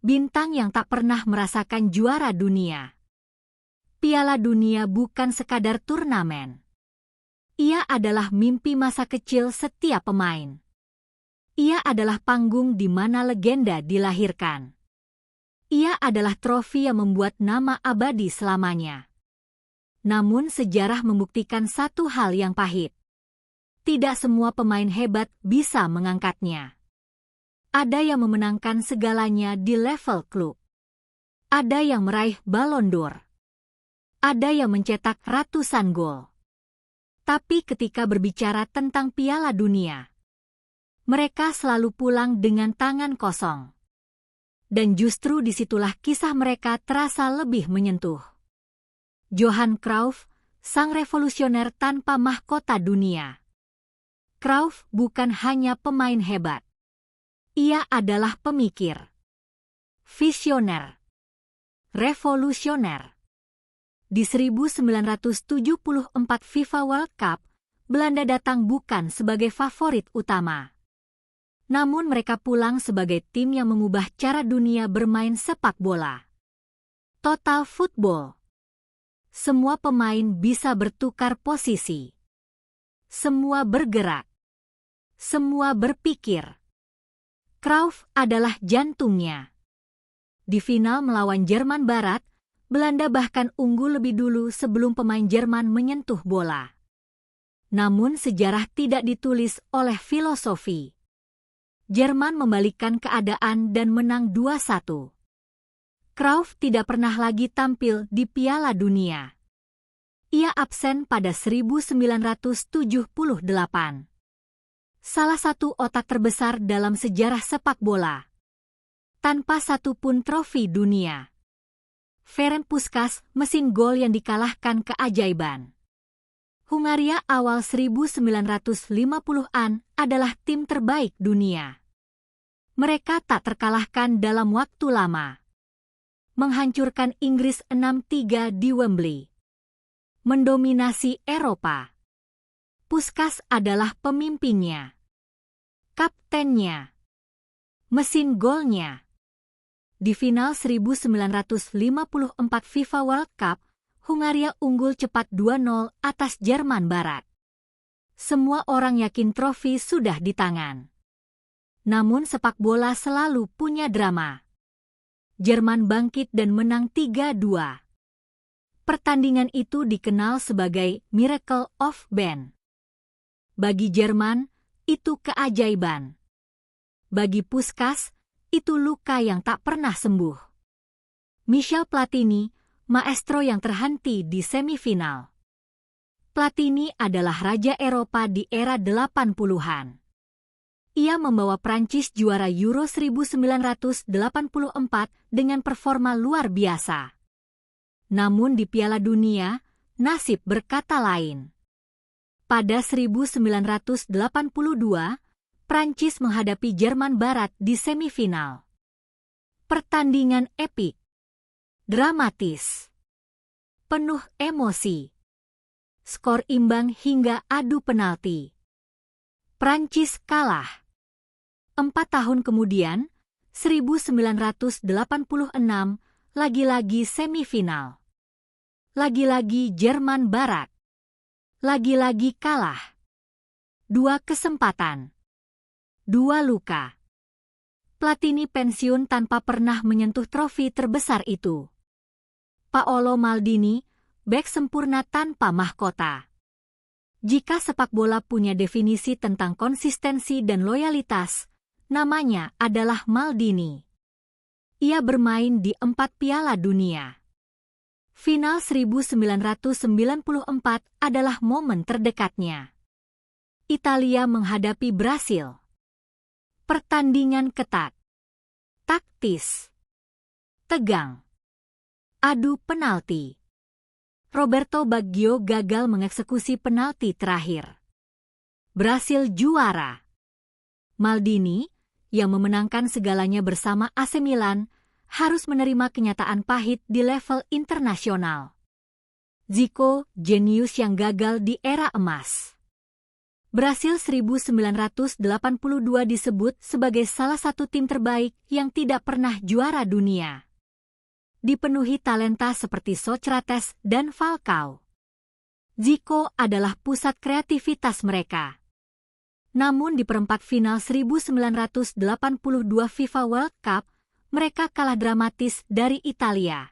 bintang yang tak pernah merasakan juara dunia. Piala Dunia bukan sekadar turnamen. Ia adalah mimpi masa kecil setiap pemain. Ia adalah panggung di mana legenda dilahirkan. Ia adalah trofi yang membuat nama abadi selamanya. Namun sejarah membuktikan satu hal yang pahit. Tidak semua pemain hebat bisa mengangkatnya. Ada yang memenangkan segalanya di level klub. Ada yang meraih Ballon d'Or. Ada yang mencetak ratusan gol. Tapi ketika berbicara tentang Piala Dunia, mereka selalu pulang dengan tangan kosong. Dan justru disitulah kisah mereka terasa lebih menyentuh. Johan Cruyff, sang revolusioner tanpa mahkota dunia. Cruyff bukan hanya pemain hebat. Ia adalah pemikir, visioner, revolusioner. Di 1974 FIFA World Cup, Belanda datang bukan sebagai favorit utama. Namun mereka pulang sebagai tim yang mengubah cara dunia bermain sepak bola. Total football. Semua pemain bisa bertukar posisi. Semua bergerak. Semua berpikir. Cruyff adalah jantungnya. Di final melawan Jerman Barat, Belanda bahkan unggul lebih dulu sebelum pemain Jerman menyentuh bola. Namun sejarah tidak ditulis oleh filosofi. Jerman membalikkan keadaan dan menang 2-1. Cruyff tidak pernah lagi tampil di Piala Dunia. Ia absen pada 1978. Salah satu otak terbesar dalam sejarah sepak bola. Tanpa satu pun trofi dunia. Ferenc Puskás, mesin gol yang dikalahkan keajaiban. Hungaria awal 1950-an adalah tim terbaik dunia. Mereka tak terkalahkan dalam waktu lama. Menghancurkan Inggris 6-3 di Wembley. Mendominasi Eropa. Puskás adalah pemimpinnya. Kaptennya. Mesin golnya. Di final 1954 FIFA World Cup, Hungaria unggul cepat 2-0 atas Jerman Barat. Semua orang yakin trofi sudah di tangan. Namun sepak bola selalu punya drama. Jerman bangkit dan menang 3-2. Pertandingan itu dikenal sebagai Miracle of Ben. Bagi Jerman, itu keajaiban. Bagi Puskás, itu luka yang tak pernah sembuh. Michel Platini, maestro yang terhenti di semifinal. Platini adalah raja Eropa di era 80-an. Ia membawa Prancis juara Euro 1984 dengan performa luar biasa. Namun di Piala Dunia, nasib berkata lain. Pada 1982, Prancis menghadapi Jerman Barat di semifinal. Pertandingan epik. Dramatis. Penuh emosi. Skor imbang hingga adu penalti. Prancis kalah. 4 tahun kemudian, 1986, lagi-lagi semifinal. Lagi-lagi Jerman Barat. Lagi-lagi kalah. 2 kesempatan. 2 luka. Platini pensiun tanpa pernah menyentuh trofi terbesar itu. Paolo Maldini, bek sempurna tanpa mahkota. Jika sepak bola punya definisi tentang konsistensi dan loyalitas, namanya adalah Maldini. Ia bermain di 4 Piala Dunia. Final 1994 adalah momen terdekatnya. Italia menghadapi Brasil. Pertandingan ketat. Taktis. Tegang. Adu penalti. Roberto Baggio gagal mengeksekusi penalti terakhir. Brasil juara. Maldini, yang memenangkan segalanya bersama AC Milan, harus menerima kenyataan pahit di level internasional. Zico, jenius yang gagal di era emas. Brasil 1982 disebut sebagai salah satu tim terbaik yang tidak pernah juara dunia. Dipenuhi talenta seperti Socrates dan Falcao. Zico adalah pusat kreativitas mereka. Namun di perempat final 1982 FIFA World Cup, mereka kalah dramatis dari Italia.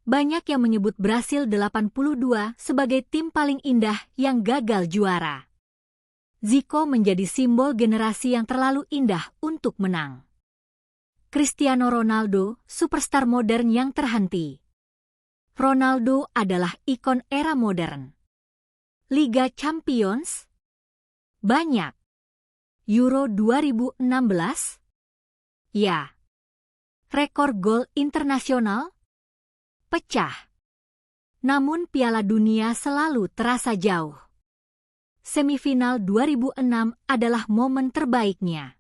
Banyak yang menyebut Brasil 82 sebagai tim paling indah yang gagal juara. Zico menjadi simbol generasi yang terlalu indah untuk menang. Cristiano Ronaldo, superstar modern yang terhenti. Ronaldo adalah ikon era modern. Liga Champions? Banyak. Euro 2016? Ya. Rekor gol internasional? Pecah. Namun Piala Dunia selalu terasa jauh. Semifinal 2006 adalah momen terbaiknya.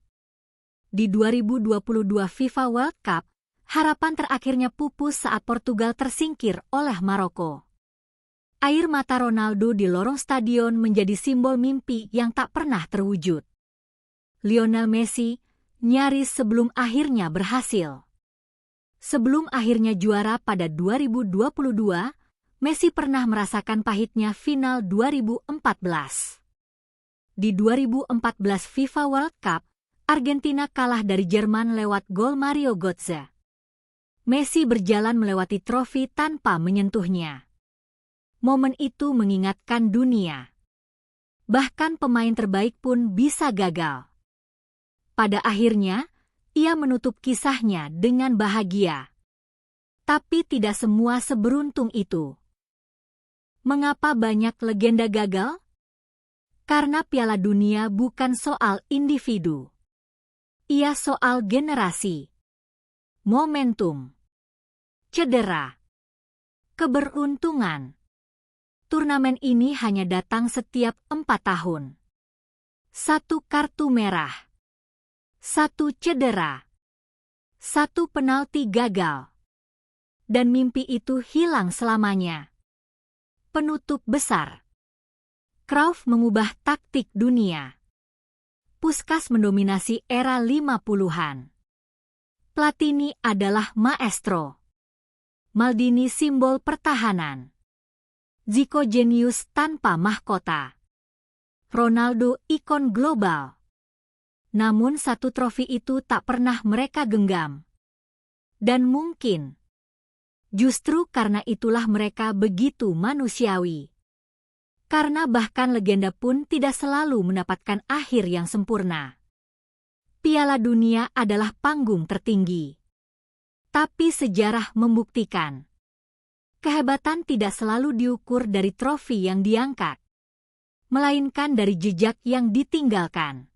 Di 2022 FIFA World Cup, harapan terakhirnya pupus saat Portugal tersingkir oleh Maroko. Air mata Ronaldo di lorong stadion menjadi simbol mimpi yang tak pernah terwujud. Lionel Messi nyaris sebelum akhirnya berhasil. Sebelum akhirnya juara pada 2022, Messi pernah merasakan pahitnya final 2014. Di 2014 FIFA World Cup, Argentina kalah dari Jerman lewat gol Mario Götze. Messi berjalan melewati trofi tanpa menyentuhnya. Momen itu mengingatkan dunia. Bahkan pemain terbaik pun bisa gagal. Pada akhirnya, ia menutup kisahnya dengan bahagia. Tapi tidak semua seberuntung itu. Mengapa banyak legenda gagal? Karena Piala Dunia bukan soal individu. Ia soal generasi. Momentum. Cedera. Keberuntungan. Turnamen ini hanya datang setiap 4 tahun. 1 kartu merah. 1 cedera. 1 penalti gagal. Dan mimpi itu hilang selamanya. Penutup besar. Cruyff mengubah taktik dunia. Puskás mendominasi era 50-an. Platini adalah maestro. Maldini simbol pertahanan. Zico jenius tanpa mahkota. Ronaldo ikon global. Namun satu trofi itu tak pernah mereka genggam. Dan mungkin justru karena itulah mereka begitu manusiawi. Karena bahkan legenda pun tidak selalu mendapatkan akhir yang sempurna. Piala Dunia adalah panggung tertinggi. Tapi sejarah membuktikan, kehebatan tidak selalu diukur dari trofi yang diangkat, melainkan dari jejak yang ditinggalkan.